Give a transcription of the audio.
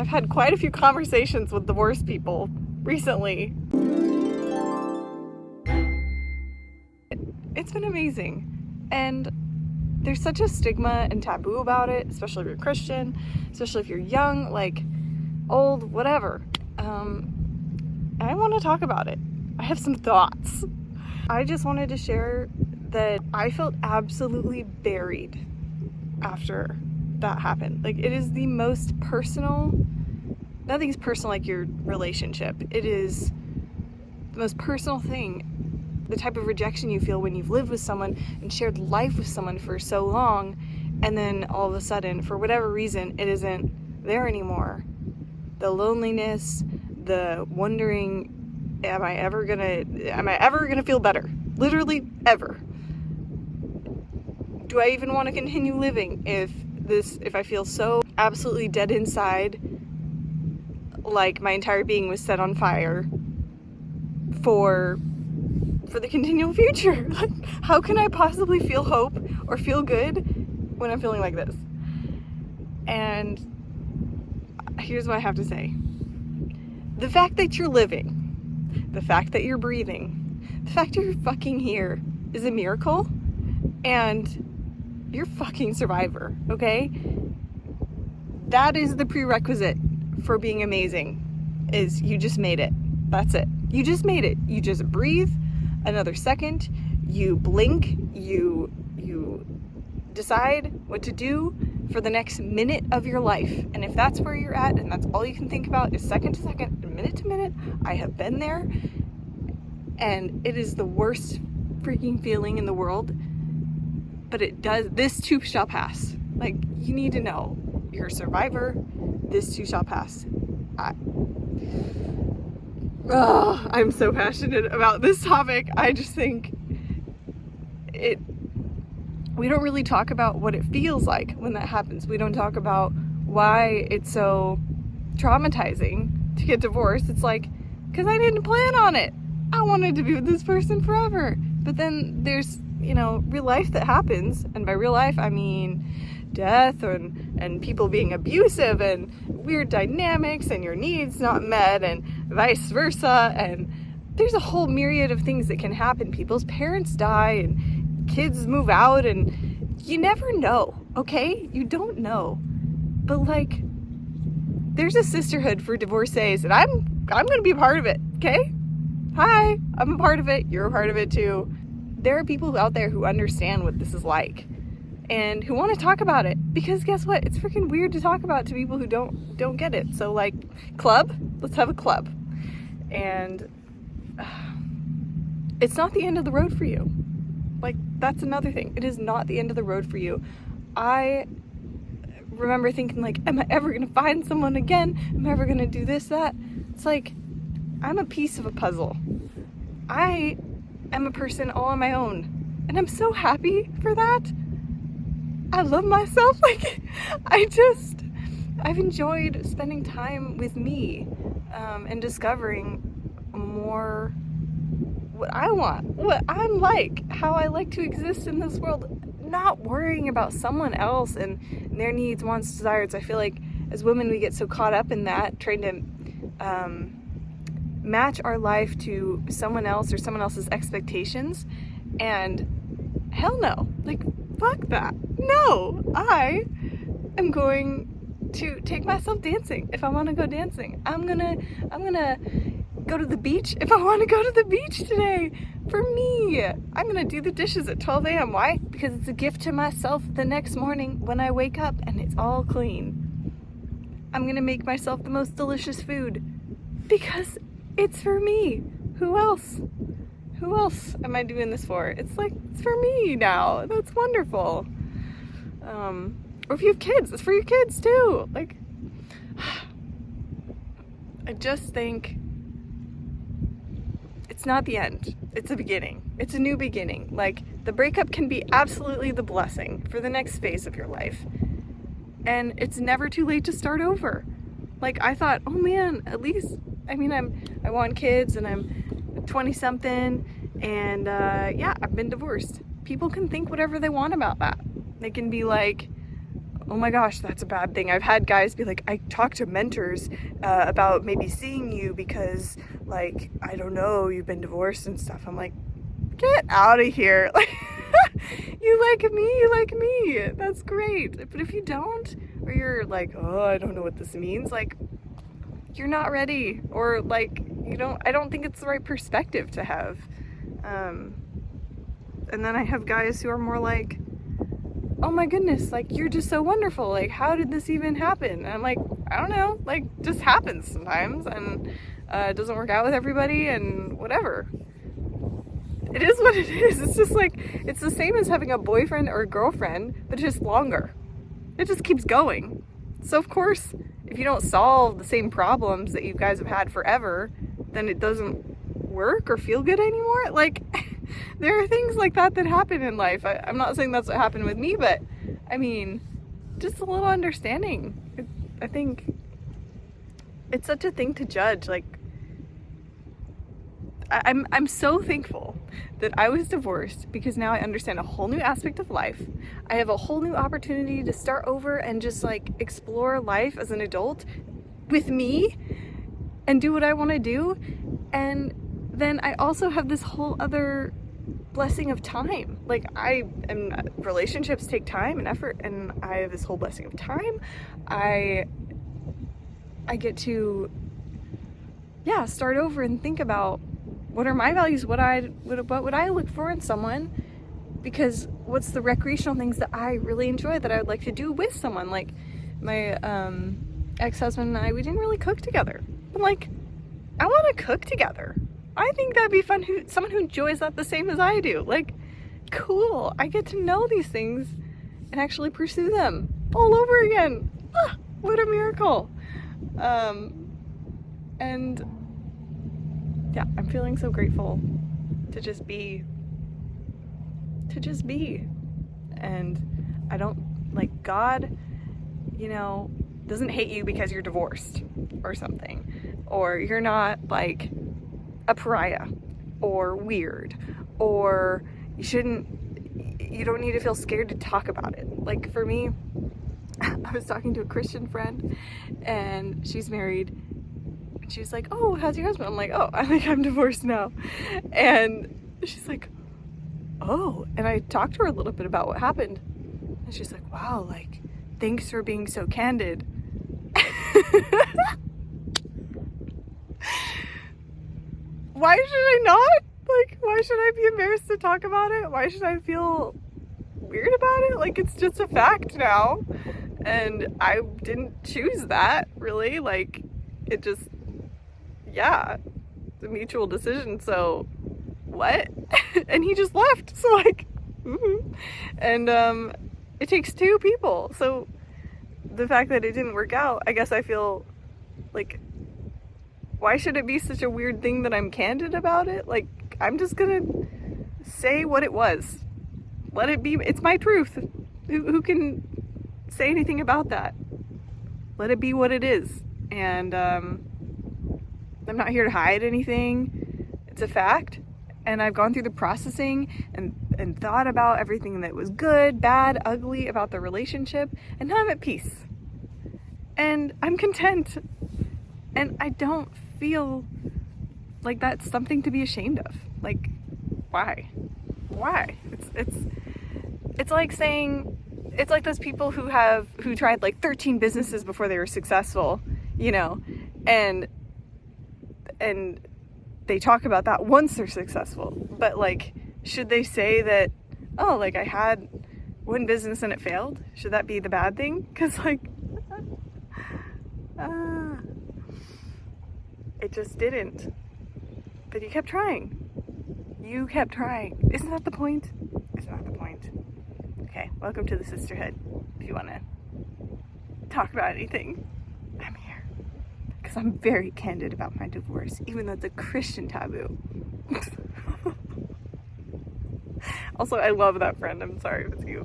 I've had quite a few conversations with divorced people recently. It's been amazing. And there's such a stigma and taboo about it, especially if you're Christian, especially if you're young, like old, whatever. I want to talk about it. I have some thoughts. I just wanted to share that I felt absolutely buried after that happened. Like, it is the most personal, nothing's personal like your relationship. It is the most personal thing. The type of rejection you feel when you've lived with someone and shared life with someone for so long, and then all of a sudden, for whatever reason, it isn't there anymore. The loneliness, the wondering, am I ever gonna feel better? Literally ever. Do I even want to continue living if I feel so absolutely dead inside, like my entire being was set on fire for the continual future? Like, how can I possibly feel hope or feel good when I'm feeling like this? And here's what I have to say. The fact that you're living, the fact that you're breathing, the fact you're fucking here is a miracle, and you're fucking survivor, okay? That is the prerequisite for being amazing, is you just made it. That's it. You just made it. You just breathe another second, you blink, you decide what to do for the next minute of your life. And if that's where you're at and that's all you can think about is second to second, minute to minute, I have been there, and it is the worst freaking feeling in the world. But this too shall pass. Like, you need to know, you're a survivor, this too shall pass. I'm so passionate about this topic. I just think we don't really talk about what it feels like when that happens. We don't talk about why it's so traumatizing to get divorced. It's like, because I didn't plan on it. I wanted to be with this person forever. But then there's, real life that happens. And by real life, I mean death and people being abusive and weird dynamics and your needs not met and vice versa. And there's a whole myriad of things that can happen. People's parents die and kids move out, and you never know, okay? You don't know. But like, there's a sisterhood for divorcees, and I'm going to be a part of it, okay? Hi, I'm a part of it. You're a part of it too. There are people out there who understand what this is like and who want to talk about it, because guess what? It's freaking weird to talk about to people who don't get it. So like, club, let's have a club. And it's not the end of the road for you. Like, that's another thing. It is not the end of the road for you. I remember thinking, like, am I ever going to find someone again? Am I ever going to do this, that? It's like, I'm a piece of a puzzle. I am a person all on my own. And I'm so happy for that. I love myself. Like, I've enjoyed spending time with me, and discovering more what I want, what I'm like, how I like to exist in this world, not worrying about someone else and their needs, wants, desires. I feel like as women, we get so caught up in that, trying to match our life to someone else or someone else's expectations, and hell no, like, fuck that. No, I am going to take myself dancing if I want to go dancing. I'm gonna go to the beach if I want to go to the beach today. For me, I'm gonna do the dishes at 12 a.m. Why? Because it's a gift to myself the next morning when I wake up and it's all clean. I'm gonna make myself the most delicious food because it's for me. Who else? Who else am I doing this for? It's like, it's for me now. That's wonderful. Or if you have kids, it's for your kids too. Like, I just think it's not the end. It's a beginning. It's a new beginning. Like, the breakup can be absolutely the blessing for the next phase of your life. And it's never too late to start over. Like, I thought, oh man, at least, I want kids and I'm 20 something and yeah, I've been divorced. People can think whatever they want about that. They can be like, oh my gosh, that's a bad thing. I've had guys be like, I talked to mentors about maybe seeing you because, like, I don't know, you've been divorced and stuff. I'm like, get out of here. Like, you like me. That's great. But if you don't, or you're like, oh, I don't know what this means, like, you're not ready, or like, I don't think it's the right perspective to have. And then I have guys who are more like, oh my goodness, like, you're just so wonderful, like, how did this even happen? And I'm like, I don't know, like, just happens sometimes, and it doesn't work out with everybody, and whatever. It is what it is. It's just like, it's the same as having a boyfriend or a girlfriend, but just longer. It just keeps going. So of course, if you don't solve the same problems that you guys have had forever, then it doesn't work or feel good anymore. Like, there are things like that that happen in life. I'm not saying that's what happened with me, but I mean, just a little understanding. I think it's such a thing to judge. Like, I'm so thankful that I was divorced, because now I understand a whole new aspect of life. I have a whole new opportunity to start over and just like explore life as an adult with me and do what I want to do. And then I also have this whole other blessing of time. Like, relationships take time and effort, and I have this whole blessing of time. I get to, yeah, start over and think about, what are my values? What would I look for in someone? Because what's the recreational things that I really enjoy that I would like to do with someone? Like, my ex-husband and I, we didn't really cook together. I'm like, I want to cook together. I think that'd be fun. Someone who enjoys that the same as I do. Like, cool. I get to know these things and actually pursue them all over again. Ah, what a miracle. And yeah, I'm feeling so grateful to just be. And I don't, like, God, doesn't hate you because you're divorced or something, or you're not like a pariah or weird, or you don't need to feel scared to talk about it. Like, for me, I was talking to a Christian friend, and she's married. She was like, oh, how's your husband? I'm like, oh, I think I'm divorced now. And she's like, oh. And I talked to her a little bit about what happened. And she's like, wow, like, thanks for being so candid. Why should I not? Like, why should I be embarrassed to talk about it? Why should I feel weird about it? Like, it's just a fact now. And I didn't choose that, really. Like, it just, yeah, it's a mutual decision. So, what? And he just left. So, like, And it takes two people. So, the fact that it didn't work out, I guess I feel like, why should it be such a weird thing that I'm candid about it? Like, I'm just gonna say what it was. Let it be. It's my truth. Who can say anything about that? Let it be what it is. And I'm not here to hide anything. It's a fact. And I've gone through the processing and thought about everything that was good, bad, ugly about the relationship. And now I'm at peace. And I'm content. And I don't feel like that's something to be ashamed of. Like, why? Why? It's like saying, it's like those people who tried like 13 businesses before they were successful, and they talk about that once they're successful. But like, should they say that, oh, like, I had one business and it failed? Should that be the bad thing? Because, like, it just didn't. But you kept trying. You kept trying. Isn't that the point? Isn't that the point? Okay, welcome to the sisterhood. If you want to talk about anything, I'm here. Because I'm very candid about my divorce, even though it's a Christian taboo. Also, I love that friend. I'm sorry if it's you.